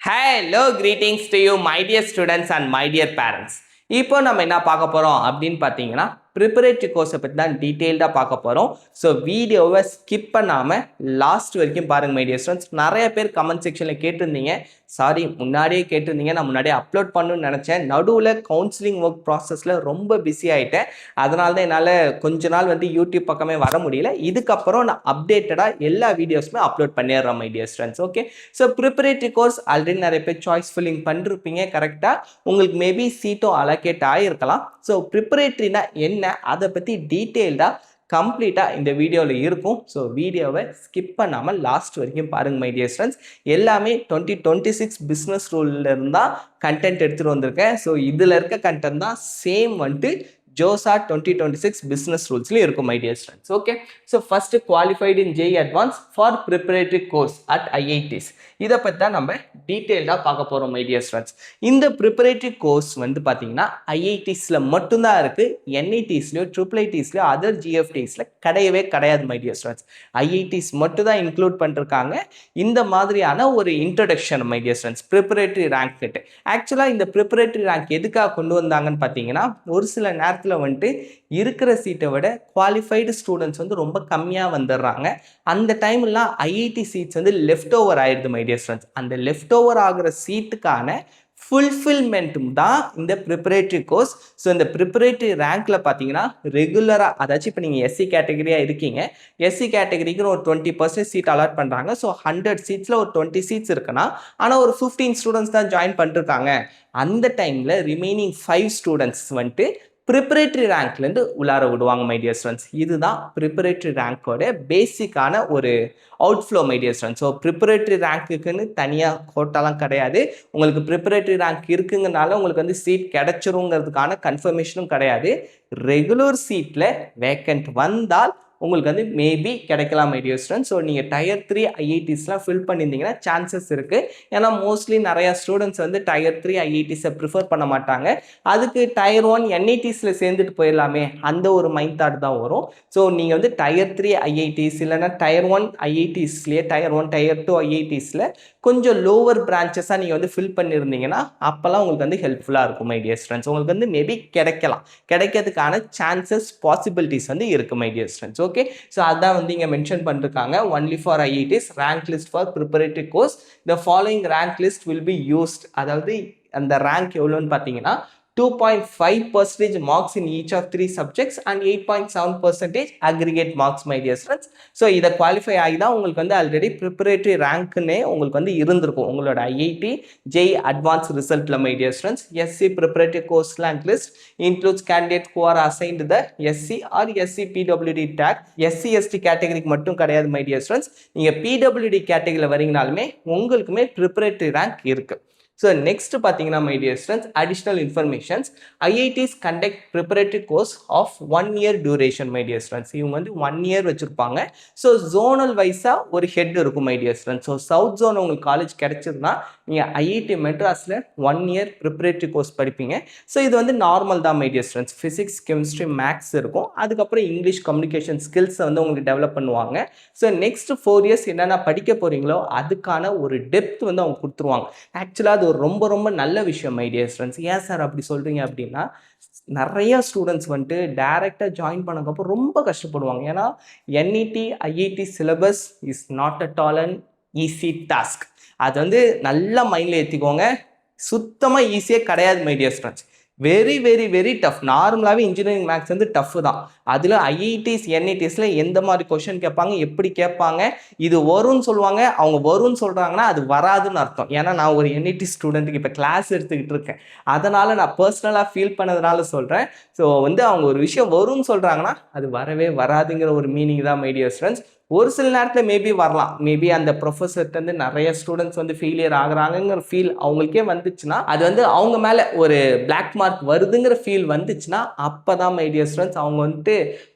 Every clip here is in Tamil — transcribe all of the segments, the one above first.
Hello, greetings to you, my dear students and my dear parents. இப்போ நம்ம என்ன பார்க்க போறோம் அப்படின்னு பார்த்தீங்கன்னா ப்ரிப்பரேட்டரி கோர்ஸை பற்றி தான் டீட்டெயில்டாக பார்க்க போகிறோம். ஸோ வீடியோவை ஸ்கிப் பண்ணாமல் லாஸ்ட் வரைக்கும் பாருங்கள் மை டியர் ஸ்டூடெண்ட்ஸ். நிறைய பேர் கமெண்ட் செக்ஷனில் கேட்டிருந்தீங்க, சாரி முன்னாடியே கேட்டிருந்தீங்க, நான் முன்னாடியே அப்லோட் பண்ணணும்னு நினச்சேன். நடுவில் கவுன்சிலிங் ஒர்க் ப்ராசஸில் ரொம்ப பிஸி ஆகிட்டேன். அதனால தான் என்னால் கொஞ்ச நாள் யூடியூப் பக்கமே வர முடியல. இதுக்கப்புறம் நான் அப்டேட்டடாக எல்லா வீடியோஸுமே அப்லோட் பண்ணிடுறேன் my dear students. Okay, so preparatory course already நிறைய பேர் சாய்ஸ் ஃபில்லிங் பண்ணிருப்பீங்க. கரெக்டாக உங்களுக்கு மேபி சீட்டும் அலோகேட் ஆகிருக்கலாம். ஸோ ப்ரிப்பரேட்டரினா என்ன, அதை பற்றி டீட்டெயில்டாக கம்ப்ளீட்டாக இந்த வீடியோவில் இருக்கும். ஸோ வீடியோவை ஸ்கிப் பண்ணாமல் லாஸ்ட் வரைக்கும் பாருங்கள் மை டியர் ஸ்டூடெண்ட்ஸ். எல்லாமே 2026 பிஸ்னஸ் ரூலில் இருந்தால் கண்டென்ட் எடுத்துகிட்டு வந்திருக்கேன். ஸோ இதில் இருக்க கண்டென்ட் தான் சேம் ஜோசா 2026 பிஸ்னஸ் ரூல்ஸ்லேயும் இருக்கும் my dear students. Okay, so first qualified in JEE advance for preparatory course at IITs. இதை பற்றி தான் நம்ம டீட்டெயில்டாக பார்க்க போகிறோம் மை டியர் ஸ்டூடெண்ட்ஸ். இந்த ப்ரிப்பரேட்டரி கோர்ஸ் பார்த்தீங்கன்னா IITஸில் மட்டும்தான் இருக்குது. NITஸ்லையோ IIITஸ்லையோ அதர் GFTஸில் கிடையவே கிடையாது மை டியர் ஸ்டூடெண்ட்ஸ். IITs மட்டும் தான் இன்க்ளூட் பண்ணிருக்காங்க இந்த மாதிரியான ஒரு introduction my dear students. Preparatory rank கிட்ட ஆக்சுவலாக இந்த ப்ரிப்பரேட்டரி ரேங்க் எதுக்காக கொண்டு வந்தாங்கன்னு பார்த்தீங்கன்னா, ஒரு சில நேரத்தில் இருக்கிற சீட்டை விட குவாலிஃபைடு ஸ்டூடெண்ட்ஸ் ரொம்ப கம்மியாக வந்துடுறாங்க. அந்த டைம்லாம் IIT சீட்ஸ் லெஃப்ட் ஓவர் ஆயிடுது மை டியர் ஸ்டூடெண்ட்ஸ். அந்த லெஃப்ட் ஓவர் ஆகிற சீட்டுக்கான ஃபுல்ஃபில்மெண்ட்டும் தான் இந்த ப்ரிப்பரேட்டரி கோர்ஸ். ஸோ இந்த ப்ரிப்பரேட்டரி ரேங்க்ல பார்த்தீங்கன்னா ரெகுலராக, அதாச்சும் இப்போ நீங்கள் SC கேட்டகரியாக இருக்கீங்க, SC கேட்டகரிக்கு ஒரு 20% சீட் அலாட் பண்ணுறாங்க. ஸோ 100 சீட்ஸில் ஒரு 20 சீட்ஸ் இருக்குன்னா, ஆனால் ஒரு 15 ஸ்டூடெண்ட்ஸ் தான் ஜாயின் பண்ணிருக்காங்க. அந்த டைமில் ரிமைனிங் 5 ஸ்டூடெண்ட்ஸ் ப்ரிப்பரேட்டரி ரேங்க்லேருந்து உள்ளார விடுவாங்க மை டியர் ஸ்டூடெண்ட்ஸ். இதுதான் ப்ரிப்பரேட்டரி ரேங்கோட பேசிக்கான ஒரு outflow my dear students. So preparatory ரேங்க்குன்னு தனியாக கோட்டாலாம் கிடையாது. உங்களுக்கு ப்ரிப்பரேட்டரி ரேங்க் இருக்குங்கனால உங்களுக்கு சீட் கிடைச்சிருங்கிறதுக்கான கன்ஃபர்மேஷனும் கிடையாது. ரெகுலர் சீட்டில் வேக்கண்ட் வந்தால் உங்களுக்கு மேபி கிடைக்கலாம் மை டியர் ஸ்டூடெண்ட்ஸ். ஸோ நீங்கள் Tier 3 IITஸ்லாம் ஃபில் பண்ணியிருந்தீங்கன்னா சான்சஸ் இருக்குது. ஏன்னா மோஸ்ட்லி நிறையா ஸ்டூடெண்ட்ஸ் Tier 3 IITஸை ப்ரிஃபர் பண்ண மாட்டாங்க. அதுக்கு Tier 1 NITஸில் சேர்ந்துட்டு போயிடலாமே அந்த ஒரு மைண்ட் தாட் தான் வரும். ஸோ நீங்கள் Tier 3 IITs இல்லைன்னா Tier 1 IITஸ்லேயே Tier 1 Tier 2 IITஸில் கொஞ்சம் லோவர் பிரான்ச்சஸாக நீங்கள் ஃபில் பண்ணியிருந்தீங்கன்னா அப்போல்லாம் உங்களுக்கு ஹெல்ப்ஃபுல்லாக இருக்கும் மை டியர் ஸ்டூடெண்ட்ஸ். உங்களுக்கு மேபி கிடைக்கிறதுக்கான சான்சஸ் பாசிபிலிட்டிஸ் இருக்குது my dear students. Okay, so அதான் இங்கே மென்ஷன் பண்ணிருக்காங்க. Only for IITs rank list for preparatory course the following rank list will be used. அதாவது அந்த ரேங்க் எவ்வளோன்னு பார்த்தீங்கன்னா 2.5% marks in each of 3 subjects and 8.7% aggregate marks my dear students. So இதை குவாலிஃபை ஆகி தான் உங்களுக்கு ஆல்ரெடி ப்ரிப்பரேட்டரி ரேங்க்னே உங்களுக்கு இருந்திருக்கும் உங்களோட IIT JEE அட்வான்ஸ் ரிசல்ட்டில் my dear students. SC preparatory course rank list includes candidate who are assigned the SC or SC PWD tag. SC ST கேட்டகரிக்கு மட்டும் கிடையாது மை டியர் ஸ்டூடெண்ட்ஸ். நீங்கள் PWD கேட்டகரியில் வரீங்கனாலுமே உங்களுக்குமே ப்ரிப்பரேட்டரி ரேங்க் இருக்குது. So next பார்த்தீங்கன்னா my dear students, additional informations. IITs conduct preparatory course of 1 year duration my dear students. இவங்க 1 year வச்சிருப்பாங்க. ஸோ ஜோனல் வைஸாக ஒரு ஹெட் இருக்கும் my dear students. So south zone உங்களுக்கு காலேஜ் கிடைச்சதுன்னா நீங்கள் IIT மெட்ராஸில் 1 year preparatory கோர்ஸ் படிப்பீங்க. ஸோ இது நார்மல் தான் my dear students. Physics chemistry maths இருக்கும். அதுக்கப்புறம் இங்கிலீஷ் கம்யூனிகேஷன் ஸ்கில்ஸை உங்களுக்கு டெவலப் பண்ணுவாங்க. ஸோ நெக்ஸ்ட் 4 years என்னென்ன படிக்க போகிறீங்களோ அதுக்கான ஒரு டெப்த் அவங்க கொடுத்துருவாங்க. ஆக்சுவலாக ஒரு ரொம்ப ரொம்ப நல்ல விஷயம் மை டியர் ஸ்டூடெண்ட்ஸ். ஏன் சார் அப்படி சொல்கிறீங்க அப்படின்னா, நிறைய ஸ்டூடெண்ட்ஸ் டைரெக்டாக ஜாயின் பண்ணக்கப்புறம் ரொம்ப கஷ்டப்படுவாங்க. ஏன்னா NET IIT syllabus is not at all an easy task. அது நல்லா மைண்டில் ஏற்றிக்கோங்க. சுத்தமாக ஈஸியாக கிடையாது my dear students. Very very very tough. நார்மலாகவே இன்ஜினியரிங் மேக்ஸ் டஃப் தான். அதில் IITs NITஸில் எந்த மாதிரி கொஷின் கேட்பாங்க, எப்படி கேட்பாங்க, இது வரும்னு சொல்லுவாங்க. அவங்க வரும்னு சொல்கிறாங்கன்னா அது வராதுன்னு அர்த்தம். ஏன்னா நான் ஒரு NIT ஸ்டூடெண்ட்டுக்கு இப்போ கிளாஸ் எடுத்துக்கிட்டு இருக்கேன். அதனால் நான் பர்சனலாக ஃபீல் பண்ணதுனால சொல்கிறேன். ஸோ அவங்க ஒரு விஷயம் வரும்னு சொல்கிறாங்கன்னா அது வரவே வராதுங்கிற ஒரு மீனிங் தான் மை டியர் ஸ்டூடெண்ட்ஸ். ஒரு சில நேரத்தில் மேபி வரலாம். மேபி அந்த ப்ரொஃபஸர்கிட்ட நிறைய ஸ்டூடெண்ட்ஸ் ஃபெயிலியர் ஆகுறாங்கிற ஃபீல் அவங்களுக்கே வந்துச்சுன்னா, அது அவங்க மேலே ஒரு பிளாக் மார்க் வருதுங்கிற ஃபீல் வந்துச்சுன்னா அப்போ தான் மை டியர் ஸ்டூடெண்ட்ஸ் அவங்க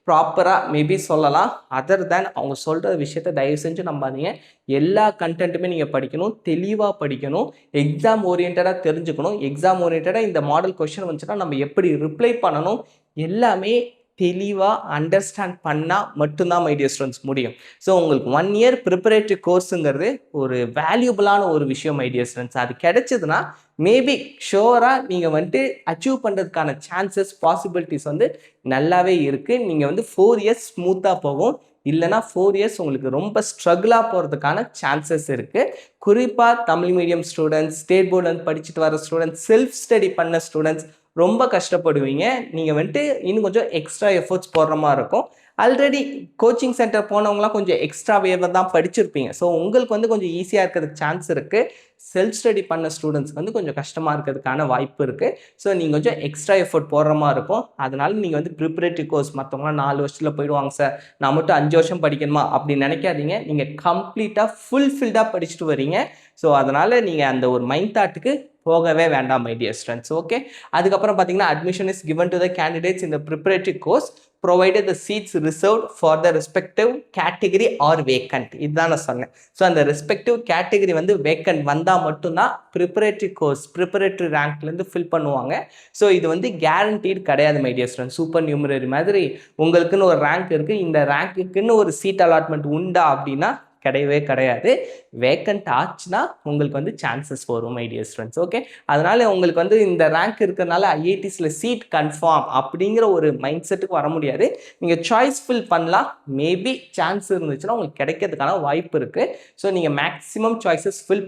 ப்ராப்பராக மேபி சொல்லலாம். அதர் தேன் அவங்க சொல்கிற விஷயத்தை தயவு செஞ்சு நம்பாதீங்க. எல்லா கண்டென்ட்டுமே நீங்கள் படிக்கணும், தெளிவாக படிக்கணும், எக்ஸாம் ஓரியன்டாக தெரிஞ்சுக்கணும். எக்ஸாம் ஓரியன்டாக இந்த மாடல் கொஷின் வந்துச்சுன்னா நம்ம எப்படி ரிப்ளை பண்ணணும் எல்லாமே தெளிவாக அண்டர்ஸ்டாண்ட் பண்ணால் மட்டும்தான் மை டியர் ஸ்டூடெண்ட்ஸ் முடியும். ஸோ உங்களுக்கு 1 இயர் ப்ரிப்பரேட்டரி கோர்ஸுங்கிறது ஒரு வேல்யூபிளான ஒரு விஷயம் மை டியர் ஸ்டூடெண்ட்ஸ். அது கிடைச்சதுன்னா மேபி ஷோராக நீங்கள் வந்துட்டு அச்சீவ் பண்ணுறதுக்கான சான்சஸ் பாசிபிலிட்டிஸ் வந்து நல்லாவே இருக்குது. நீங்கள் வந்து 4 இயர்ஸ் ஸ்மூத்தாக போகும், இல்லைனா 4 இயர்ஸ் உங்களுக்கு ரொம்ப ஸ்ட்ரகிளாக போகிறதுக்கான சான்சஸ் இருக்குது. குறிப்பாக தமிழ் மீடியம் ஸ்டூடெண்ட்ஸ், ஸ்டேட் போர்டில் படிச்சுட்டு வர ஸ்டூடெண்ட்ஸ், செல்ஃப் ஸ்டடி பண்ண ஸ்டூடெண்ட்ஸ் ரொம்ப கஷ்டப்படுவீங்க. நீங்கள் வந்துட்டு இன்னும் கொஞ்சம் எக்ஸ்ட்ரா எஃபர்ட்ஸ் போடுற மாதிரி இருக்கும். ஆல்ரெடி கோச்சிங் சென்டர் போனவங்களாம் கொஞ்சம் எக்ஸ்ட்ரா வேவை தான் படிச்சிருப்பீங்க. ஸோ உங்களுக்கு வந்து கொஞ்சம் ஈஸியாக இருக்கிறதுக்கு சான்ஸ் இருக்குது. செல்ஃப் ஸ்டடி பண்ண ஸ்டூடெண்ட்ஸ்க்கு வந்து கொஞ்சம் கஷ்டமாக இருக்கிறதுக்கான வாய்ப்பு இருக்குது. ஸோ நீங்கள் கொஞ்சம் எக்ஸ்ட்ரா எஃபர்ட் போடுற மாதிரி இருக்கும். அதனால நீங்கள் வந்து ப்ரிப்பரேட்டரி கோர்ஸ் மற்றவங்களாம் 4 வருஷத்தில் போயிடுவாங்க சார், நான் மட்டும் 5 வருஷம் படிக்கணுமா அப்படின்னு நினைக்காதீங்க. நீங்கள் கம்ப்ளீட்டாக ஃபுல்ஃபில்டாக படிச்சுட்டு வரீங்க. ஸோ அதனால் நீங்கள் அந்த ஒரு மைண்ட் தாட்டுக்கு போகவே வேண்டாம் மை டியர் ஸ்டூடெண்ட்ஸ். ஓகே, அதுக்கப்புறம் பார்த்தீங்கன்னா admission is given to the candidates in the preparatory course provided the seats reserved for the respective category or vacant. இதுதான் நான் சொன்னேன். ஸோ அந்த ரெஸ்பெக்டிவ் கேட்டகரி வந்து வேக்கன்ட் வந்தால் மட்டும்தான் ப்ரிப்பரேட்டரி கோர்ஸ் ப்ரிப்பரேட்டரி ரேங்க்லேருந்து ஃபில் பண்ணுவாங்க. ஸோ இது வந்து கேரண்டீட் கிடையாது my dear student. Super numerary மாதிரி உங்களுக்குன்னு ஒரு ரேங்க் இருக்குது, இந்த ரேங்க்குன்னு ஒரு சீட் அலாட்மெண்ட் உண்டா அப்படின்னா கிடையவே கிடையாது. வேக்கண்ட் ஆச்சுன்னா உங்களுக்கு வந்து சான்சஸ் வரும் மை டியர் ஸ்டூடெண்ட்ஸ். ஓகே, அதனால உங்களுக்கு வந்து இந்த ரேங்க் இருக்கிறதுனால ஐஐடிஸில் சீட் கன்ஃபார்ம் அப்படிங்கிற ஒரு மைண்ட் செட்டுக்கு வர முடியாது. நீங்கள் சாய்ஸ் ஃபில் பண்ணலாம். மேபி சான்ஸ் இருந்துச்சுன்னா உங்களுக்கு கிடைக்கிறதுக்கான வாய்ப்பு இருக்குது. ஸோ நீங்கள் மேக்ஸிமம் சாய்ஸஸ் ஃபில்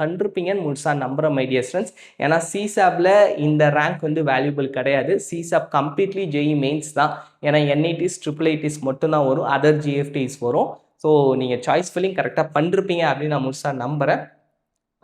பண்ணிருப்பீங்கன்னு முழுசாக நம்புகிறேன் மை டியர் ஸ்டூடெண்ட்ஸ். ஏன்னா சிசாப்ல இந்த ரேங்க் வந்து வேல்யூபிள் கிடையாது. சிசாப் கம்ப்ளீட்லி ஜேஇ மெயின்ஸ் தான். ஏன்னா என்ஐடிஸ் ட்ரிபிள் ஐடிஸ் மட்டும்தான் வரும், அதர் ஜிஎஃப்டிஸ் வரும். ஸோ நீங்கள் சாய்ஸ் ஃபில்லிங் கரெக்டாக பண்ணிருப்பீங்க அப்படின்னு நான் முழுசாக நம்புகிறேன்.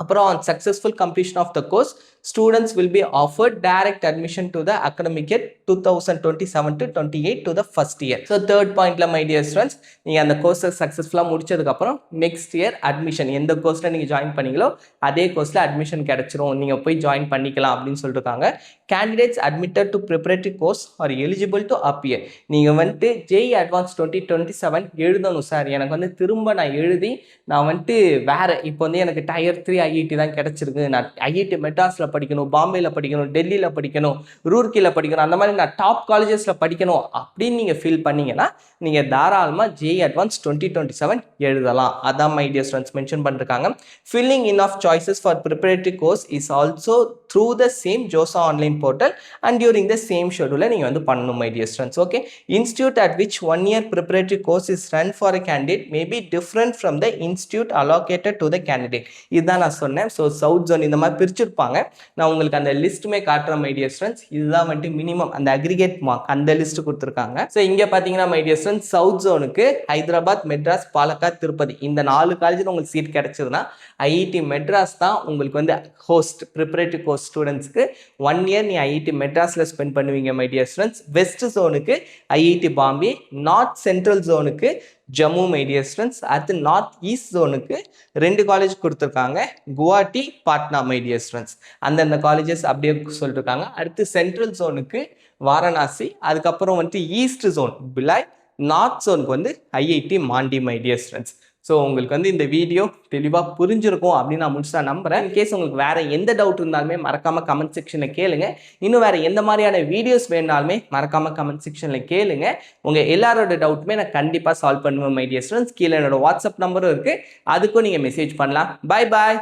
அப்புறம் on successful completion of the course, students will be offered direct admission to the academic year 2027 to 28 to the first year. So third pointல my dear students, நீங்கள் அந்த கோர்ஸை சக்ஸஸ்ஃபுல்லாக முடிச்சதுக்கப்புறம் நெக்ஸ்ட் இயர் அட்மிஷன் எந்த கோர்ஸில் நீங்கள் ஜாயின் பண்ணீங்களோ அதே கோர்ஸில் அட்மிஷன் கிடச்சிரும், நீங்கள் போய் ஜாயின் பண்ணிக்கலாம் அப்படின்னு சொல்லியிருக்காங்க. Candidates admitted to preparatory course are eligible to appear. நீங்கள் வந்துட்டு ஜேஇ அட்வான்ஸ் 2027 எழுதணும் சார், எனக்கு வந்து திரும்ப நான் எழுதி நான் வந்துட்டு வேறு இப்போ வந்து எனக்கு டயர் 3 ஐஐடி தான் கிடச்சிருக்கு, நான் ஐஐடி மெட்ராஸில் படிக்கணும், பாம்பேயில் படிக்கணும், டெல்லியில் படிக்கணும், ரூர்க்கியில் படிக்கணும், அந்த மாதிரி நான் டாப் காலேஜஸில் படிக்கணும் அப்படின்னு நீங்கள் ஃபீல் பண்ணீங்கன்னா நீங்கள் தாராளமாக ஜேஇ அட்வான்ஸ் 2027 எழுதலாம். அதான் மை டியர் ஸ்டூடெண்ட்ஸ் மென்ஷன் பண்ணிருக்காங்க. Filling in of choices for preparatory course is also through the same JoSAA online portal and during the same ஷெடியூலை நீங்கள் வந்து பண்ணணும் my dear students. Okay, institute at which 1 year preparatory course is run for a candidate may be different from the institute allocated to the candidate. இதுதான் நான் சொன்னேன். ஸோ சவுத் ஜோன் இந்த மாதிரி பிரிச்சிருப்பாங்க. நான் உங்களுக்கு அந்த லிஸ்ட்டுமே காட்டுறேன் மை டியர் ஸ்டூடெண்ட்ஸ். இதுதான் வந்துட்டு மினிமம் அந்த அக்ரிகேட் மார்க் அந்த லிஸ்ட் கொடுத்துருக்காங்க. ஸோ இங்கே பார்த்தீங்கன்னா மை டியர் ஸ்டூடெண்ட்ஸ் சவுத் ஜோனுக்கு ஹைதராபாத், மெட்ராஸ், பாலக்காட், திருப்பதி இந்த 4 காலேஜில் உங்களுக்கு சீட் கிடைச்சதுன்னா ஐஐடி மெட்ராஸ் தான் உங்களுக்கு வந்து ஹோஸ்ட் ப்ரிப்பரேட்டரி கோர்ஸ் ஸ்டூடெண்ட்ஸ்க்கு 1 year நீ ஐஐடி மெட்ராஸில் ஸ்பெண்ட் பண்ணுவீங்க மை டியர் ஸ்டூடெண்ட்ஸ். வெஸ்ட் ஜோனுக்கு ஐஐடி பாம்பே, நார்த் சென்ட்ரல் ஜோனுக்கு ஜம்மு மை டியர் ஸ்டூடெண்ட்ஸ். அடுத்து நார்த் ஈஸ்ட் ஜோனுக்கு 2 காலேஜ் கொடுத்துருக்காங்க, Guwahati, Patna my dear students. அந்தந்த காலேஜஸ் அப்படியே சொல்லியிருக்காங்க. அடுத்து சென்ட்ரல் ஜோனுக்கு வாரணாசி, அதுக்கப்புறம் வந்துட்டு ஈஸ்ட் ஜோன் பிலாய், நார்த் ஜோனுக்கு வந்து IIT Mandi my dear students. So உங்களுக்கு வந்து இந்த வீடியோ தெளிவாக புரிஞ்சிருக்கும் அப்படின்னு நான் முழுசாக நம்புகிறேன். இன்கேஸ் உங்களுக்கு வேறு எந்த டவுட் இருந்தாலுமே மறக்காமல் கமெண்ட் செக்ஷனில் கேளுங்க. இன்னும் வேறு எந்த மாதிரியான வீடியோஸ் வேணாலுமே மறக்காமல் கமெண்ட் செக்ஷனில் கேளுங்க. உங்கள் எல்லாரோட டவுட்டுமே நான் கண்டிப்பாக சால்வ் பண்ணுவேன் மை டியர் ஸ்டூடெண்ட்ஸ். கீழே என்னோட வாட்ஸ்அப் நம்பரும் இருக்குது, அதுக்கும் நீங்கள் மெசேஜ் பண்ணலாம். பாய் பாய்,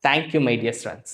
தேங்க்யூ மை டியர் ஸ்டூடெண்ட்ஸ்.